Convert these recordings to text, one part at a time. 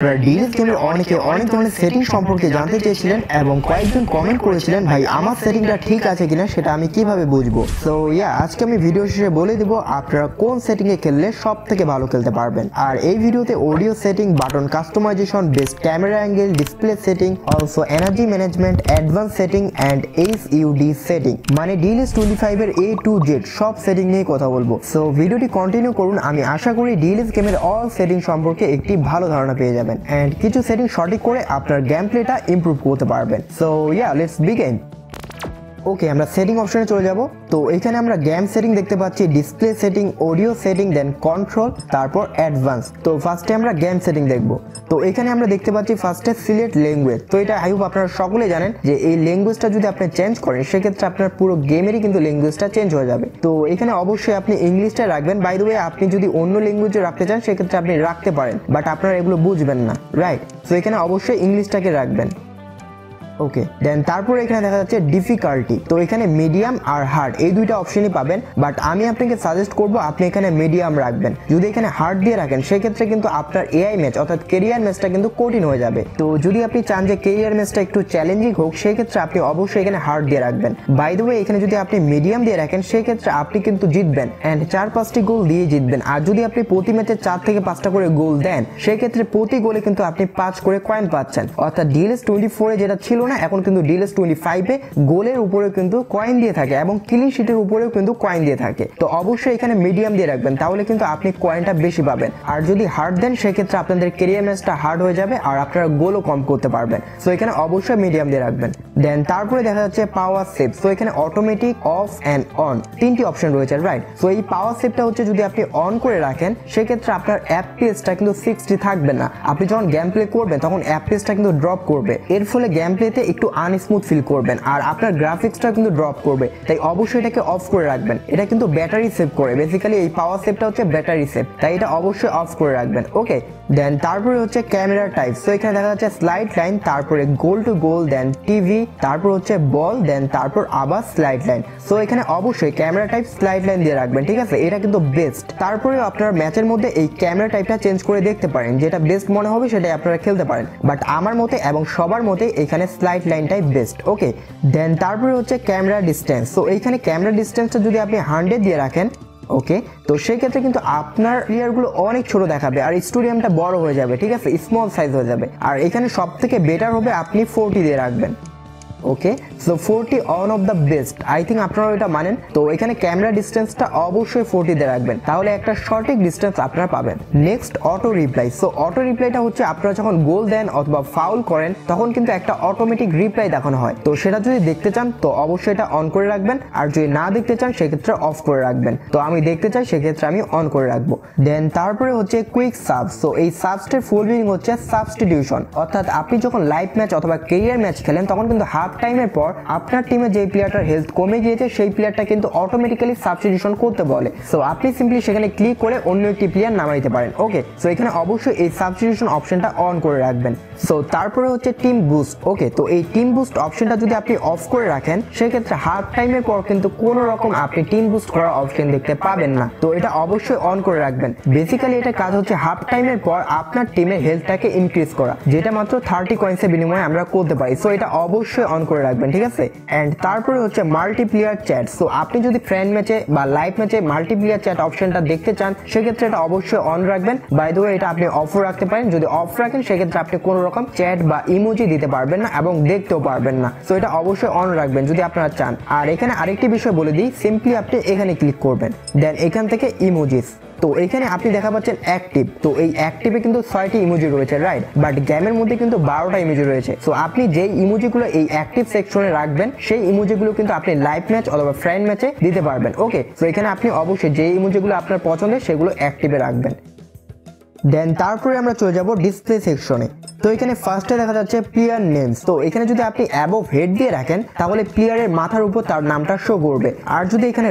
DLS গেমের অনেক ধরনের সেটিং সম্পর্কে জানতে চেয়েছিলেন এবং কয়েকজন কমেন্ট করেছিলেন ভাই আমার সেটিংটা ঠিক আছে কিনা সেটা আমি কিভাবে বুঝবো। সো আজকে আমি ভিডিও শেষে বলে দিব আপনারা কোন সেটিং এ খেললে সব থেকে ভালো খেলতে পারবেন। আর এই ভিডিওতে audio setting, button customization, best camera angle, display setting, also energy management, advance setting and HUD setting মানে ডিএলএস 25 এর A to Z সব সেটিং নিয়ে কথা বলবো। সো ভিডিওটি কন্টিনিউ করুন, আমি আশা করি ডিএলএস গেমের অল সেটিং সম্পর্কে একটি ভালো ধারণা পেয়ে যাবেন and কিছু সেটিং সঠিক করে আপনার গেম প্লেটা ইমপ্রুভ করতে পারবেন। So let's begin. ওকে, আমরা সেটিং অপশনে চলে যাব। তো এখানে আমরা গেম সেটিং দেখতে পাচ্ছি, ডিসপ্লে সেটিং, অডিও সেটিং, দেন কন্ট্রোল, তারপর অ্যাডভান্স। তো ফার্স্টে আমরা গেম সেটিং দেখব। তো এখানে আমরা দেখতে পাচ্ছি ফার্স্টে সিলেক্ট ল্যাঙ্গুয়েজ। তো এটা আই হোপ আপনারা সকলে জানেন যে এই ল্যাঙ্গুয়েজটা যদি আপনি চেঞ্জ করেন সেক্ষেত্রে আপনার পুরো গেমেরই কিন্তু ল্যাঙ্গুয়েজটা চেঞ্জ হয়ে যাবে। তো এখানে অবশ্যই আপনি ইংলিশটা রাখবেন। বাই দ্য ওয়ে, আপনি যদি অন্য ল্যাঙ্গুয়েজে রাখতে চান সেক্ষেত্রে আপনি রাখতে পারেন, বাট আপনারা এগুলো বুঝবেন না, রাইট? তো এখানে অবশ্যই ইংলিশটাকে রাখবেন। ওকে, দেন তারপরে এখানে দেখা যাচ্ছে ডিফিকাল্টি। তো এখানে মিডিয়াম আর হার্ড এই দুইটা অপশনই পাবেন, বাট আমি আপনাকে সাজেস্ট করব আপনি এখানে মিডিয়াম রাখবেন। যদি এখানে হার্ড দিয়ে রাখেন সেক্ষেত্রে কিন্তু আপনার এআই ম্যাচ অর্থাৎ কেরিয়ার ম্যাচটা কিন্তু কঠিন হয়ে যাবে। তো যদি আপনি চান যে কেরিয়ার ম্যাচটা একটু চ্যালেঞ্জিং হোক সেক্ষেত্রে আপনি অবশ্যই এখানে হার্ড দিয়ে রাখবেন। বাই দ্য ওয়ে, এখানে যদি আপনি মিডিয়াম দিয়ে রাখেন সেক্ষেত্রে আপনি কিন্তু জিতবেন অ্যান্ড 4-5টি গোল দিয়ে জিতবেন। আর যদি আপনি প্রতি ম্যাচে 4 থেকে 5টা করে গোল দেন সেক্ষেত্রে প্রতি গোলে কিন্তু আপনি 5 করে কয়েন পাচ্ছেন। অর্থাৎ ডিএলএস 24 এ যেটা ছিল না, এখন কিন্তু ডিএলএস 25 এ গোলের উপরে কিন্তু কয়েন দিয়ে থাকে এবং ক্লিন শিটের উপরেও কিন্তু কয়েন দিয়ে থাকে। তো অবশ্যই এখানে মিডিয়াম দিয়ে রাখবেন, তাহলে কিন্তু আপনি কয়েনটা বেশি পাবেন। আর যদি হার্ড দেন সেক্ষেত্রে আপনাদের ক্যারিয়ার ম্যাচটা হার্ড হয়ে যাবে আর আপনারা গোলও কম করতে পারবেন। সো এখানে অবশ্যই মিডিয়াম দিয়ে রাখবেন। দেন তারপরে দেখা যাচ্ছে পাওয়ার সেভ। সো এখানে অটোমেটিক, অফ এন্ড অন তিনটি অপশন রয়েছে, রাইট? সো এই পাওয়ার সেভটা হচ্ছে যদি আপনি অন করে রাখেন সেক্ষেত্রে আপনার এফপিএসটা কিন্তু 60 থাকবে না। আপনি যখন গেম প্লে করবেন তখন এফপিএসটা কিন্তু ড্রপ করবে, এর ফলে গেম প্লেতে একটু আনস্মুথ ফিল করবেন আর আপনার গ্রাফিক্সটা কিন্তু ড্রপ করবে। তাই অবশ্যই এটাকে অফ করে রাখবেন। এটা কিন্তু ব্যাটারি সেভ করে, বেসিক্যালি এই পাওয়ার সেভটা হচ্ছে ব্যাটারি সেভ, তাই এটা অবশ্যই অফ করে রাখবেন। ওকে, দেন তারপরে হচ্ছে ক্যামেরা টাইপ। সো এখানে দেখা যাচ্ছে স্লাইড লাইন, তারপরে গোল টু গোল, দেন টিভি, তারপর হচ্ছে বল, দেন তারপর আবার স্লাইড লাইন। সো এখানে অবশ্যই ক্যামেরা টাইপ স্লাইড লাইন দিয়ে রাখবেন, ঠিক আছে? এটা কিন্তু বেস্ট। তারপরে আপনার ম্যাচের মধ্যে এই ক্যামেরা টাইপটা চেঞ্জ করে দেখতে পারেন, যেটা বেস্ট মনে হবে সেটাই আপনারা খেলতে পারেন, বাট আমার মতে এবং সবার মতে এখানে স্লাইড লাইনটাই বেস্ট। ওকে, দেন তারপরে হচ্ছে ক্যামেরা ডিস্টেন্স। সো এইখানে ক্যামেরা ডিস্টেন্সটা যদি আপনি 100 দিয়ে রাখেন, ওকে, তো সেই ক্ষেত্রে কিন্তু আপনার প্লেয়ারগুলো অনেক ছোট দেখাবে আর স্টেডিয়ামটা বড় হয়ে যাবে, ঠিক আছে? স্মল সাইজ হয়ে যাবে। আর এখানে সব থেকে বেটার হবে আপনি 40 দিয়ে রাখবেন। Okay, so 40 on of the best, I think আপনারা এটা মানেন। তো এখানে ক্যামেরা ডিস্টেন্সটা অবশ্যই 40 দিয়ে রাখবেন, তাহলে একটা সঠিক ডিস্টেন্স আপনারা পাবেন। Next auto reply. So auto রিপ্লাইটা হচ্ছে আপনারা যখন গোল দেন অথবা ফাউল করেন তখন কিন্তু একটা অটোমেটিক রিপ্লাই দেখানো হয়। তো সেটা যদি দেখতে চান তো অবশ্যই এটা অন করে রাখবেন, আর যদি না দেখতে চান সেক্ষেত্রে অফ করে রাখবেন। তো আমি দেখতে চাই সেক্ষেত্রে আমি অন করে রাখবো। দেন তারপরে হচ্ছে কুইক সাব। সো এই সাবস্টের ফুল মিনিং হচ্ছে সাবস্টিটিউশন, অর্থাৎ আপনি যখন লাইভ ম্যাচ অথবা কেরিয়ার ম্যাচ খেলেন তখন কিন্তু হাফ টাইমের পর আপনার টিমে যে প্লেয়ারটার হেলথ কমে গিয়েছে সেই প্লেয়ারটা কিন্তু অটোমেটিক্যালি সাবস্টিটিউশন করতে বলে। সো আপনি সিম্পলি সেখানে ক্লিক করে অন্য একটি প্লেয়ার নামাইতে পারেন। ওকে, সো এখানে অবশ্যই এই সাবস্টিটিউশন অপশনটা অন করে রাখবেন। সো তারপরে হচ্ছে টিম বুস্ট। ওকে, তো এই টিম বুস্ট অপশনটা যদি আপনি অফ করে রাখেন সেক্ষেত্রে হাফ টাইমের পর কিন্তু কোনো রকম আপনি টিম বুস্ট করার অপশন দেখতে পাবেন না। তো এটা অবশ্যই অন করে রাখবেন। বেসিক্যালি এটা কাজ হচ্ছে হাফ টাইমের পর আপনার টিমের হেলথটাকে ইনক্রিজ করা, যেটা মাত্র 30 কয়েন্সের বিনিময়ে আমরা করতে পারি। সো এটা অবশ্যই অন করে রাখবেন, ঠিক আছে? এন্ড তারপরে হচ্ছে মাল্টিপ্লেয়ার চ্যাট। সো আপনি যদি ফ্রেন্ড ম্যাচে বা লাইভ ম্যাচে মাল্টিপ্লেয়ার চ্যাট অপশনটা দেখতে চান সেক্ষেত্রে এটা অবশ্যই অন রাখবেন। বাই দ্য ওয়ে, এটা আপনি অফও রাখতে পারেন। যদি অফ রাখেন সেক্ষেত্রে আপনি কোনো রকম চ্যাট বা ইমোজি দিতে পারবেন না এবং দেখতেও পারবেন না। সো এটা অবশ্যই অন রাখবেন যদি আপনারা চান। আর এখানে আরেকটি বিষয় বলে দিই, সিম্পলি আপনি এখানে ক্লিক করবেন, দেন এখান থেকে ইমোজিস। তো এখানে আপনি দেখা পাচ্ছেন অ্যাক্টিভ। তো এই অ্যাক্টিভে কিন্তু 6টি ইমোজি রয়েছে, রাইট? বাট গেমের মধ্যে কিন্তু 12টা ইমোজি রয়েছে। সো আপনি যেই ইমোজিগুলো এই অ্যাক্টিভ সেকশনে রাখবেন সেই ইমোজিগুলো কিন্তু আপনি লাইভ ম্যাচ অথবা ফ্রেন্ড ম্যাচে দিতে পারবেন। ওকে, তো এখানে আপনি অবশ্যই যেই ইমোজিগুলো আপনার পছন্দের সেগুলো অ্যাক্টিভে রাখবেন। দেন তারপরে আমরা চলে যাব ডিসপ্লে সেকশনে। তো এখানে ফার্স্টে দেখা যাচ্ছে প্লেয়ার নেমস। তো এখানে যদি আপনি অ্যাবভ হেড দিয়ে রাখেন তাহলে প্লেয়ারের মাথার উপর তার নামটা শো করবে, আর যদি এখানে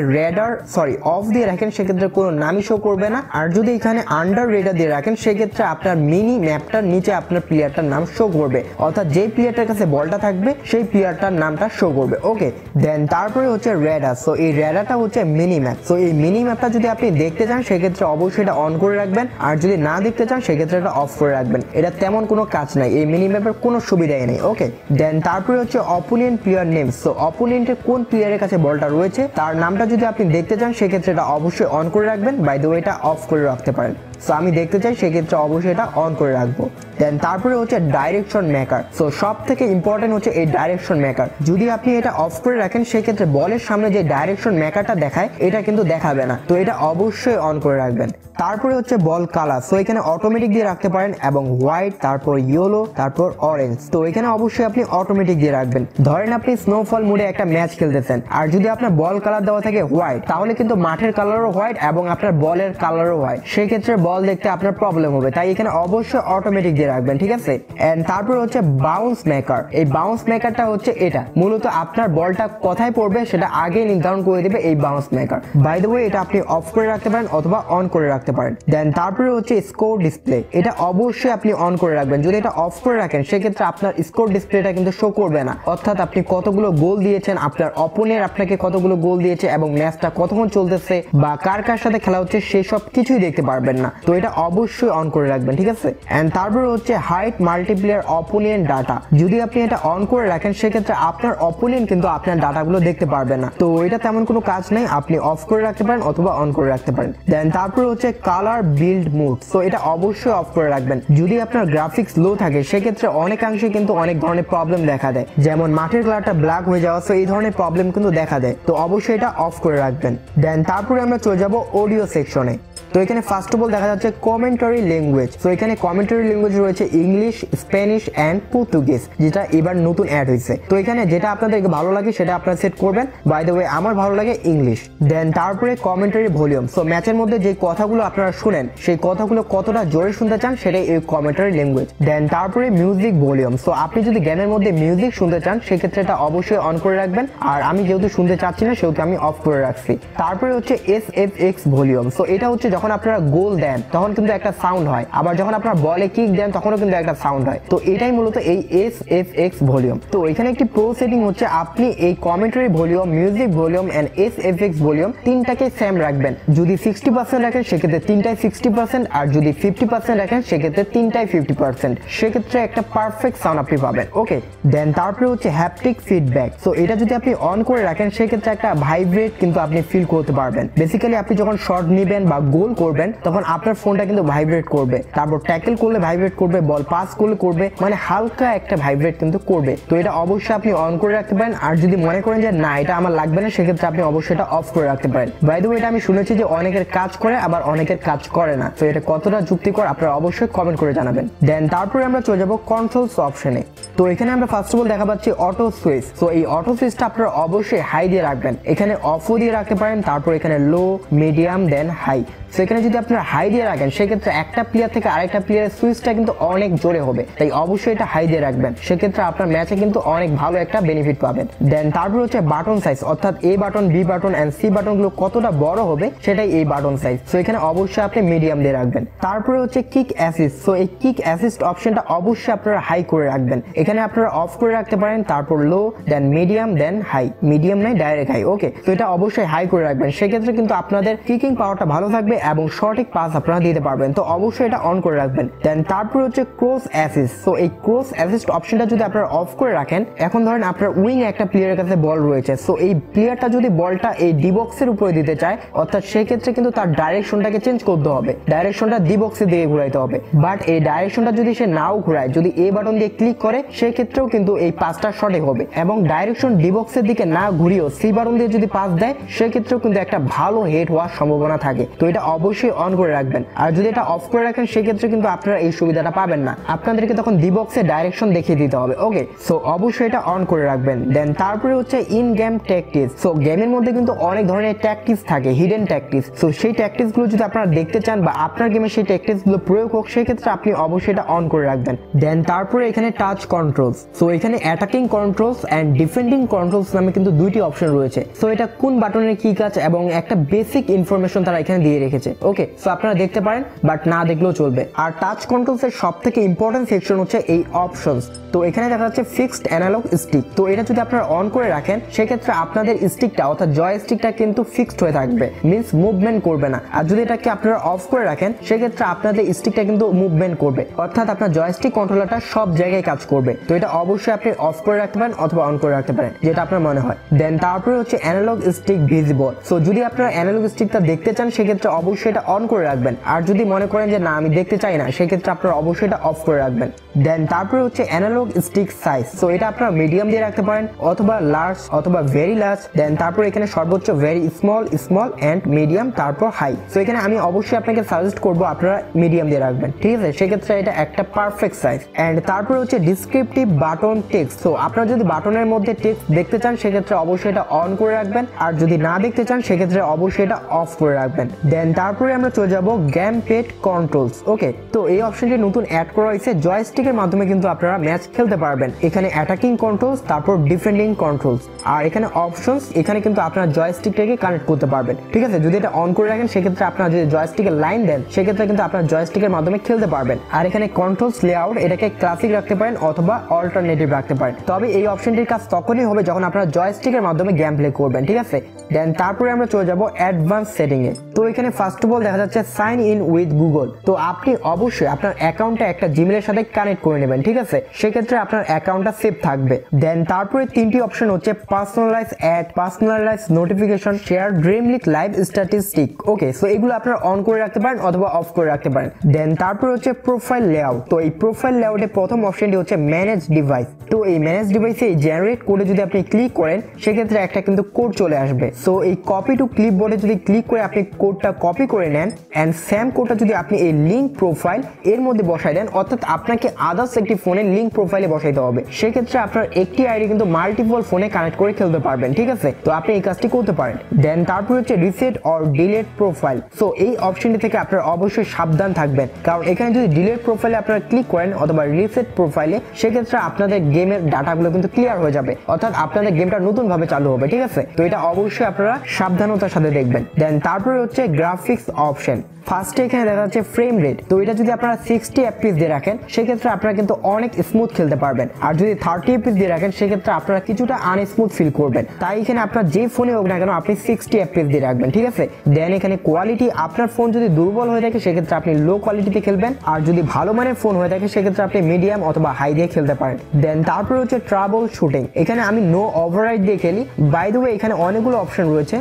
অফ দিয়ে রাখেন সেক্ষেত্রে কোনো নামই শো করবে না। আর যদি এখানে আন্ডার রেডার দিয়ে রাখেন সেক্ষেত্রে আপনার মিনি ম্যাপটার নিচে আপনার প্লেয়ারটার নাম শো করবে, অর্থাৎ যেই প্লেয়ারটার কাছে বলটা থাকবে সেই প্লেয়ারটার নামটা শো করবে। ওকে, দেন তারপরে হচ্ছে রেডার। সো এই রেডারটা হচ্ছে মিনি ম্যাপ। সো এই মিনি ম্যাপটা যদি আপনি দেখতে চান সেক্ষেত্রে অবশ্যই এটা অন করে রাখবেন, আর যদি না দেখতে চান সেক্ষেত্রে এটা অফ করে রাখবেন। এটা তেমন কোনো কাজ নাই, এই মিনি ম্যাপের কোনো সুবিধাই নেই। ওকে, দেন তারপরে হচ্ছে অপোনেন্ট প্লেয়ার নেম। সো অপোনেন্টের কোন প্লেয়ারের কাছে বলটা রয়েছে তার নামটা যদি আপনি দেখতে চান সেক্ষেত্রে এটা অবশ্যই অন করে রাখবেন। বাই দ্য ওয়ে এটা অফ করে রাখতে পারেন। সো আমি দেখতে চাই সেক্ষেত্রে অবশ্যই এটা অন করে রাখবো। দেন তারপরে হচ্ছে ডাইরেকশন মেকার। সো সব থেকে ইম্পর্টেন্ট হচ্ছে এই ডাইরেকশন মেকার। যদি আপনি এটা অফ করে রাখেন সেক্ষেত্রে বলের সামনে যে ডাইরেকশন মেকারটা দেখায় এটা কিন্তু দেখাবে না, তো এটা অবশ্যই অন করে রাখবেন। তারপরে হচ্ছে বল কালার। সো এখানে অটোমেটিক দিয়ে রাখতে পারেন এবং হোয়াইট, তারপর ইয়েলো, তারপর অরেঞ্জ। তো এখানে অবশ্যই আপনি অটোমেটিক দিয়ে রাখবেন। ধরেন আপনি স্নোফল মুডে একটা ম্যাচ খেলতেছেন আর যদি আপনার বল কালার দেওয়া থাকে হোয়াইট, তাহলে কিন্তু মাঠের কালারও হোয়াইট এবং আপনার বলের কালারও হোয়াইট, সেই ক্ষেত্রে বল দেখতে আপনার প্রবলেম হবে। তাই এখানে অবশ্যই অটোমেটিক দিয়ে রাখবেন, ঠিক আছে। এন্ড তারপর হচ্ছে বাউন্স মেকার। এই বাউন্স মেকারটা হচ্ছে এটা মূলত আপনার বলটা কোথায় পড়বে সেটা আগে নির্ধারণ করে দিবে এই bounce maker. By the way এটা আপনি অফ করে রাখতে পারেন অথবা অন করে রাখতে পারেন। দেন তারপরে হচ্ছে স্কোর ডিসপ্লে। এটা অবশ্যই আপনি অন করে রাখবেন। যদি এটা অফ করে রাখেন সেক্ষেত্রে আপনার স্কোর ডিসপ্লেটা কিন্তু শো করবে না, অর্থাৎ আপনি কতগুলো গোল দিয়েছেন, আপনার অপোনেন্ট আপনাকে কতগুলো গোল দিয়েছে এবং ম্যাচটা কতক্ষণ চলতেছে বা কার কার সাথে খেলা হচ্ছে সেই সব কিছুই দেখতে পারবেন না। তো এটা অবশ্যই অন করে রাখবেন, ঠিক আছে। এন্ড তারপরে হচ্ছে হাইড মাল্টিপ্লেয়ার অপোনেন্ট ডাটা। যদি আপনি এটা অন করে রাখেন সেক্ষেত্রে আপনার অপোনেন্ট কিন্তু আপনার ডাটাগুলো দেখতে পারবে না। তো এটা তেমন কোনো কাজ নেই, আপনি অফ করে রাখতে পারেন অথবা অন করে রাখতে পারেন। দেন তারপরে হচ্ছে কালার বিল্ড মুড। সো এটা অবশ্যই অফ করে রাখবেন। যদি আপনার গ্রাফিক্স লো থাকে সেক্ষেত্রে অনেকাংশে কিন্তু অনেক ধরনের প্রবলেম দেখা দেয়, যেমন মাঠের কালারটা ব্ল্যাক হয়ে যাওয়া। সো এই ধরনের প্রবলেম কিন্তু দেখা দেয়, তো অবশ্যই এটা অফ করে রাখবেন। দেন তারপরে আমরা চলে যাব অডিও সেকশনে। তো এখানে ফার্স্ট অফ অল দেখা যাচ্ছে কমেন্টারি ল্যাঙ্গুয়েজ। তো এখানে কমেন্টারি ল্যাঙ্গুয়েজ রয়েছে ইংলিশ, স্প্যানিশ এন্ড পর্তুগিজ, যেটা এবার নতুন অ্যাড হয়েছে। তো এখানে যেটা আপনাদেরকে ভালো লাগে সেটা আপনারা সেট করবেন। বাই দ্য ওয়ে আমার ভালো লাগে ইংলিশ। দেন তারপরে কমেন্টারি ভলিউম। সো ম্যাচের মধ্যে যে কথাগুলো আপনারা শুনেন সেই কথাগুলো কতটা জোরে শুনতে চান সেটাই এই কমেন্টারি ল্যাঙ্গুয়েজ। দেন তারপরে মিউজিক ভলিউম। সো আপনি যদি গেমের মধ্যে মিউজিক শুনতে চান সেক্ষেত্রে এটা অবশ্যই অন করে রাখবেন, আর আমি যেহেতু শুনতে চাচ্ছি না সেহেতু আমি অফ করে রাখছি। তারপরে হচ্ছে SFX ভলিউম। সো এটা হচ্ছে যখন আপনারা গোল দেন তখন কিন্তু একটা সাউন্ড হয়, আবার যখন আপনারা বলে কিক দেন তখনও কিন্তু একটা সাউন্ড হয়। তো এটাই মূলত এই SFX ভলিউম। তো এখানে একটি প্রো সেটিং হচ্ছে আপনি এই commentary volume, music volume and SFX volume তিনটাকে সেম রাখবেন। যদি 60% রাখেন সেক্ষেত্রে তিনটাই 60%, আর যদি 50% রাখেন সেক্ষেত্রে তিনটাই 50%। সেক্ষেত্রে একটা পারফেক্ট সাউন্ড আপনি পাবেন। ওকে, দেন তারপরে হচ্ছে হ্যাপটিক ফিডব্যাক। সো এটা যদি আপনি অন করে রাখেন সেক্ষেত্রে একটা ভাইব্রেট কিন্তু আপনি ফিল করতে পারবেন। বেসিক্যালি আপনি যখন শট নেবেন বা গোল করবেন তখন আপনার ফোনটা কিন্তু ভাইব্রেট করবে, তারপর ট্যাকল করলে ভাইব্রেট করবে, বল পাস করলে করবে, মানে হালকা একটা ভাইব্রেট কিন্তু করবে। তো এটা অবশ্যই আপনি অন করে রাখতে পারেন। আর যদি মনে করেন যে না এটা আমার লাগবে না সেক্ষেত্রে আপনি অবশ্যই এটা অফ করে রাখতে পারেন। বাই দ্য ওয়ে এটা আমি শুনেছি যে অনেকের কাজ করে আবার অনেকের কাজ করে না। তো এটা কতটা যুক্তিকর আপনারা অবশ্যই কমেন্ট করে জানাবেন। দেন তারপরে আমরা চলে যাব কন্ট্রোলস অপশনে। তো এখানে আমরা ফার্স্ট অফ অল দেখা পাচ্ছি অটো সুইচ। তো এই অটো সুইচটা আপনারা অবশ্যই হাই দিয়ে রাখবেন। এখানে অফও দিয়ে রাখতে পারেন, তারপর এখানে লো, মিডিয়াম দেন হাই। সো এখানে যদি আপনারা হাই দিয়ে রাখেন সেক্ষেত্রে একটা প্লেয়ার থেকে আরেকটা প্লেয়ারের সুইচটা কিন্তু অনেক জোরে হবে, তাই অবশ্যই এটা হাই দিয়ে রাখবেন। সেক্ষেত্রে আপনার ম্যাচে কিন্তু অনেক ভালো একটা বেনিফিট পাবেন। দেন তারপর হচ্ছে বাটন সাইজ, অর্থাৎ A button, B button and C বাটনগুলো কতটা বড় হবে সেটাই এই বাটন সাইজ। সো এখানে অবশ্যই আপনি মিডিয়াম দিয়ে রাখবেন। তারপরে হচ্ছে কিক অ্যাসিস্ট। সো এই কিক অ্যাসিস্ট অপশনটা অবশ্যই আপনারা হাই করে রাখবেন। এখানে আপনারা অফ করে রাখতে পারেন, তারপর লো, দেন মিডিয়াম, দেন হাই। মিডিয়াম নাই, ডাইরেক্ট হাই। ওকে, তো এটা অবশ্যই হাই করে রাখবেন। সেক্ষেত্রে কিন্তু আপনাদের কিকিং পাওয়ারটা ভালো থাকবে এবং সঠিক পাস আপনারা দিতে পারবেন। তো অবশ্যই এটা অন করে রাখবেন। দেন তারপর হচ্ছে ক্রস অ্যাসিস্ট। সো এই ক্রস অ্যাসিস্ট অপশনটা যদি আপনারা অফ করে রাখেন, এখন ধরেন আপনার উইং একটা প্লেয়ারের কাছে বল রয়েছে। সো এই প্লেয়ারটা যদি বলটা এই ডি বক্সের উপরে দিতে চায়, অর্থাৎ সেই ক্ষেত্রে কিন্তু তার ডাইরেকশনটাকে চেঞ্জ করতে হবে, ডাইরেকশনটা ডি বক্সের দিকে ঘুরাইতে হবে। বাট এই ডাইরেকশনটা যদি সে নাও ঘুরায়, যদি এ বাটন দিয়ে ক্লিক করে, সেই ক্ষেত্রেও কিন্তু এই পাসটা সঠিক হবে। এবং ডাইরেকশন ডি বক্সের দিকে না ঘুরিয়েও সি বাটন দিয়ে যদি পাস দেয় সেক্ষেত্রেও কিন্তু একটা ভালো হেড হওয়ার সম্ভাবনা থাকে। তো এটা অবশ্যই অন করে রাখবেন। আর যদি এটা অফ করে রাখেন সেক্ষেত্রে কিন্তু আপনারা এই সুবিধাটা পাবেন না, আপনাদেরকে তখন ডি বক্সে ডাইরেকশন দেখিয়ে দিতে হবে। ওকে, সো অবশ্যই এটা অন করে রাখবেন। দেন তারপরে হচ্ছে ইন গেম ট্যাকটিক্স। সো গেমের মধ্যে কিন্তু অনেক ধরনের ট্যাকটিক্স থাকে, হিডেন ট্যাকটিক্স। সো সেই ট্যাকটিক্স গুলো যদি আপনারা দেখতে চান বা আপনার গেমে সেই ট্যাকটিক্স গুলো প্রয়োগ হোক সেক্ষেত্রে আপনি অবশ্যই এটা অন করে রাখবেন। দেন তারপরে এখানে টাচ কন্ট্রোলস। সো এখানে attacking controls and defending controls নামে কিন্তু দুইটি অপশন রয়েছে। সো এটা কোন বাটনের কি কাজ এবং একটা বেসিক ইনফরমেশন তারা এখানে দিয়ে রেখেছে। রেখেছে। ওকে, সো আপনারা দেখতে পারেন, বাট না দেখলেও চলবে। আর টাচ কন্ট্রোলস এর সবথেকে ইম্পর্টেন্ট সেকশন হচ্ছে এই অপশনস। তো এখানে দেখা যাচ্ছে ফিক্সড অ্যানালগ স্টিক। তো এটা যদি আপনারা অন করে রাখেন সেক্ষেত্রে আপনাদের স্টিকটা অর্থাৎ জয়স্টিকটা কিন্তু ফিক্সড হয়ে থাকবে, মিন্স মুভমেন্ট করবে না। আর যদি এটাকে আপনারা অফ করে রাখেন সেক্ষেত্রে আপনাদের স্টিকটা কিন্তু মুভমেন্ট করবে, অর্থাৎ আপনার জয়স্টিক কন্ট্রোলারটা সব জায়গায় কাজ করবে। তো এটা অবশ্যই আপনি অফ করে রাখতে পারেন অথবা অন করে রাখতে পারেন, যেটা আপনার মনে হয়। দেন তারপরে হচ্ছে অ্যানালগ স্টিক ভিজিবল। সো যদি আপনারা অ্যানালগ স্টিকটা দেখতে চান সেক্ষেত্রে অবশ্যই এটা অন করে রাখবেন। আর যদি মনে করেন যে না আমি দেখতে চাই না সেক্ষেত্রে আপনারা অবশ্যই এটা অফ করে রাখবেন। দেন তারপরে হচ্ছে অ্যানালগ স্টিক সাইজ। সো এটা আপনারা মিডিয়াম দিয়ে রাখতে পারেন অথবা লার্জ অথবা ভেরি লার্জ। দেন তারপর এখানে সর্বোচ্চ very small, small and medium, তারপর হাই। সো এখানে আমি অবশ্যই আপনাকে সাজেস্ট করবো আপনারা মিডিয়াম দিয়ে রাখবেন, ঠিক আছে? সেক্ষেত্রে এটা একটা পারফেক্ট সাইজ। এন্ড তারপরে হচ্ছে ডিসক্রিপটিভ বাটন টেক্সট। সো আপনারা যদি বাটনের মধ্যে টেক্সট দেখতে চান সেক্ষেত্রে অবশ্যই এটা অন করে রাখবেন, আর যদি না দেখতে চান সেক্ষেত্রে অবশ্যই এটা অফ করে রাখবেন। দেন তারপরে আমরা চলে যাব গেম পেড কন্ট্রোলস। ওকে, তো এই অপশনটি নতুন অ্যাড করা হয়েছে। জয়স্টিকের মাধ্যমে কিন্তু আপনারা ম্যাচ খেলতে পারবেন। এখানে অ্যাটাকিং কন্ট্রোলস, তারপর ডিফেন্ডিং কন্ট্রোলস, আর এখানে অপশনস। এখানে কিন্তু আপনারা জয়স্টিকটাকে কানেক্ট করতে পারবেন, ঠিক আছে? যদি এটা অন করে রাখেন সেক্ষেত্রে আপনারা যদি জয়স্টিকের লাইন দেন সেক্ষেত্রে কিন্তু আপনারা জয়স্টিকের মাধ্যমে খেলতে পারবেন। আর এখানে কন্ট্রোলস লেআউট, এটাকে ক্লাসিক রাখতে পারেন অথবা অল্টারনেটিভ রাখতে পারেন। তবে এই অপশনটির কাজ তখনই হবে যখন আপনারা জয়স্টিকের মাধ্যমে গেম প্লে করবেন, ঠিক আছে? দেন তারপরে আমরা চলে যাব অ্যাডভান্স সেটিং এ। তো এখানে ফার্স্ট অফ অল দেখা যাচ্ছে সাইন ইন উইথ গুগল। তো আপনি অবশ্যই আপনার অ্যাকাউন্টটা একটা জিমেলের সাথে কানেক্ট করে নেবেন, ঠিক আছে? সেক্ষেত্রে আপনার অ্যাকাউন্টটা সেভ থাকবে। দেন তারপরে তিনটি অপশন হচ্ছে personalize ad, personalize notification, share dream leak live statistic. Okay, so এগুলো আপনারা অন করে রাখতে পারেন অথবা অফ করে রাখতে পারেন। দেন তারপরে হচ্ছে প্রোফাইল লেআউট। তো এই প্রোফাইল লেআউটে প্রথম অপশনটি হচ্ছে ম্যানেজ ডিভাইস। তো এই ম্যানেজ ডিভাইসে এই জেনারেট কোডে যদি আপনি ক্লিক করেন সেক্ষেত্রে একটা কিন্তু কোড চলে আসবে। সো এই কপি টু ক্লিপবোর্ডে যদি ক্লিক করে আপনি কোডটা কপি করে নেন এন্ড সেম কোডটা যদি আপনি এই লিঙ্ক প্রোফাইল এর মধ্যে বসাই দেন, অর্থাৎ আপনাকে আদার্স একটি ফোনে লিঙ্ক প্রোফাইলে বসাইতে হবে। সেক্ষেত্রে আপনার একটি আইডি কিন্তু মাল্টিপল ফোনে কানেক্ট করে খেলতে পারবেন, ঠিক আছে? তো আপনি এই কাজটি করতে পারেন। দেন তারপর হচ্ছে reset or delete profile. So এই অপশনটি থেকে আপনারা অবশ্যই সাবধান থাকবেন, কারণ এখানে যদি ডিলেট প্রোফাইলে আপনারা ক্লিক করেন অথবা রিসেট প্রোফাইলে সেক্ষেত্রে আপনাদের গেমের ডাটাগুলো কিন্তু ক্লিয়ার হয়ে যাবে, অর্থাৎ আপনাদের গেমটা নতুন ভাবে চালু হবে, ঠিক আছে? তো এটা অবশ্যই আপনারা সাবধানতার সাথে দেখবেন। দেন তারপরে হচ্ছে গ্রাফিক্স অপশন। ফার্স্টে এখানে দেখা যাচ্ছে ফ্রেম রেট। তো এটা যদি আপনারা 60 এফপিএস দিয়ে রাখেন সেক্ষেত্রে আপনারা কিন্তু অনেক স্মুথ খেলতে পারবেন। আর যদি 30 এফপিএস দিয়ে রাখেন সেক্ষেত্রে আপনারা কিছুটা আনস্মুথ ফিল করবেন। তাই এখানে আপনার যে ফোনে হোক না কেন আপনি 60 এফপিএস দিয়ে রাখবেন, ঠিক আছে? দেন এখানে কোয়ালিটি, আপনার ফোন যদি দুর্বল হয়ে থাকে সেক্ষেত্রে আপনি লো কোয়ালিটিতে খেলবেন, আর যদি ভালো মানের ফোন হয়ে থাকে সেক্ষেত্রে আপনি মিডিয়াম অথবা হাই দিয়ে খেলতে পারেন। দেন তারপরে হচ্ছে ট্রাবল শুটিং। এখানে আমি নো ওভাররাইড দিয়ে খেলি। বাই দ্য ওয়ে এখানে অনেকগুলো অপশন রয়েছে,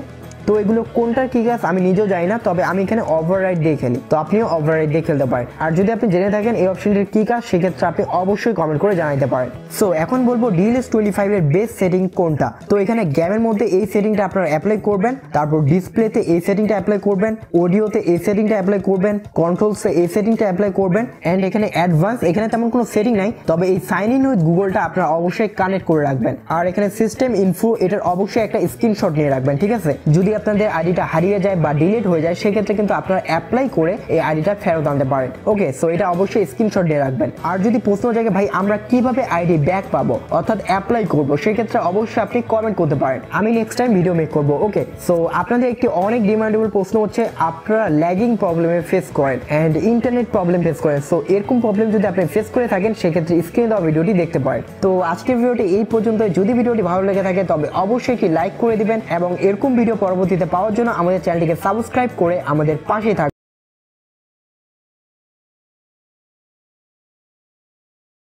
তো এগুলো কোনটার কি কাজ আমি নিজেও জানি না, তবে আমি এখানে ওভাররাইড দিয়ে খেলি। তো আপনিও ওভাররাইড দিয়ে খেলতে পারেন। আর যদি আপনি জেনে থাকেন এই অপশনটির কি কাজ সেক্ষেত্রে আপনি অবশ্যই কমেন্ট করে জানাতে পারেন। সো এখন বলবো DLS25 এর বেস্ট সেটিং কোনটা। তো এখানে গেমের মধ্যে এই সেটিংটা আপনারা অ্যাপ্লাই করবেন, তারপর ডিসপ্লেতে এই সেটিংটা অ্যাপ্লাই করবেন, অডিওতে এই সেটিংটা অ্যাপ্লাই করবেন, কন্ট্রোলসে এই সেটিংটা অ্যাপ্লাই করবেন, এন্ড এখানে অ্যাডভান্স, এখানে তেমন কোনো সেটিং নাই, তবে এই সাইন ইন উইথ গুগলটা আপনারা অবশ্যই কানেক্ট করে রাখবেন। আর এখানে সিস্টেম ইনফো, এটার অবশ্যই একটা স্ক্রিনশট নিয়ে রাখবেন, ঠিক আছে? যদি আপনাদের আইডিটা হারিয়ে যায় বা ডিলিট হয়ে যায় সেক্ষেত্রে কিন্তু আপনারা অ্যাপ্লাই করে এই আইডিটা ফেরত আনতে পারেন। ওকে, সো এটা অবশ্যই স্ক্রিনশট দিয়ে রাখবেন। আর যদি প্রশ্ন জায়গায় ভাই আমরা কিভাবে আইডি ব্যাক পাবো অর্থাৎ অ্যাপ্লাই করব, সেক্ষেত্রে অবশ্যই আপনি কমেন্ট করতে পারেন, আমি নেক্সট টাইম ভিডিও মেক করব। ওকে, সো আপনাদের একটি অনেক ডিমান্ডেবল প্রশ্ন হচ্ছে আপনারা ল্যাগিং প্রবলেমে ফেস করেন এন্ড ইন্টারনেট প্রবলেম ফেস করেন। সো এরকম প্রবলেম যদি আপনি ফেস করে থাকেন সেক্ষেত্রে স্ক্রিনে দেওয়া ভিডিওটি দেখতে পারেন। তো আজকের ভিডিওটি এই পর্যন্ত। যদি ভিডিওটি ভালো লেগে থাকে তবে অবশ্যই একটি লাইক করে দিবেন এবং এরকম ভিডিও পরবর্তীতে পাওয়ার জন্য আমাদের চ্যানেলটিকে সাবস্ক্রাইব করে আমাদের পাশে থাকবেন।